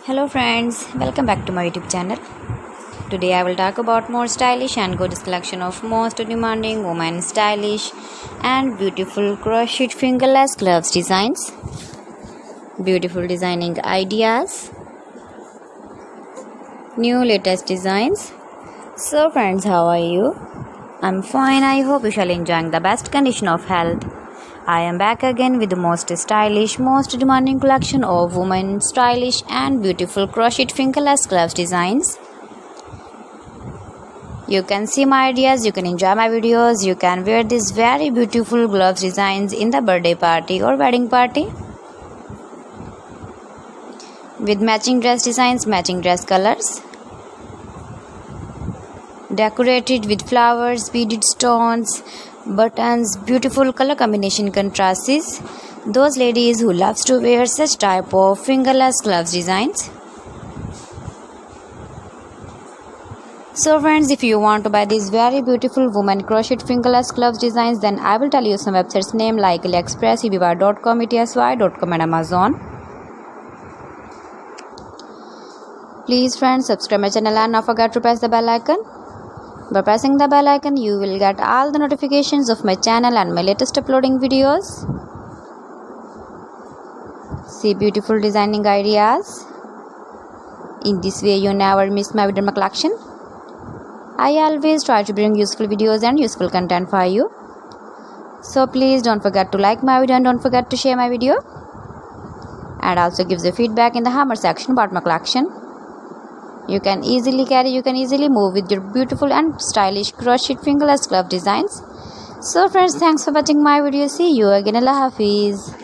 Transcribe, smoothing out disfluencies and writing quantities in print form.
Hello friends, welcome back to my YouTube channel. Today I will talk about more stylish and gorgeous collection of most demanding women stylish and beautiful crochet fingerless gloves designs. Beautiful designing ideas. New latest designs. So friends, how are you? I'm fine. I hope you shall enjoying the best condition of health. I am back again with the most stylish, most demanding collection of women stylish and beautiful crochet fingerless gloves designs. You can see my ideas, you can enjoy my videos, you can wear these very beautiful gloves designs in the birthday party or wedding party. With matching dress designs, matching dress colors. Decorated with flowers, beaded stones, buttons, beautiful color combination contrasts. Those ladies who loves to wear such type of fingerless gloves designs. So friends, if you want to buy these very beautiful woman crochet fingerless gloves designs, then I will tell you some websites name like AliExpress, eBay.com, etsy.com and Amazon. Please friends, subscribe my channel and not forget to press the bell icon. By pressing the bell icon, you will get all the notifications of my channel and my latest uploading videos. See beautiful designing ideas. In this way, you never miss my video collection. I always try to bring useful videos and useful content for you. So please don't forget to like my video and don't forget to share my video. And also give the feedback in the hammer section about my collection. You can easily carry, you can easily move with your beautiful and stylish crochet fingerless glove designs. So friends, thanks for watching my video. See you again. Allah Hafiz.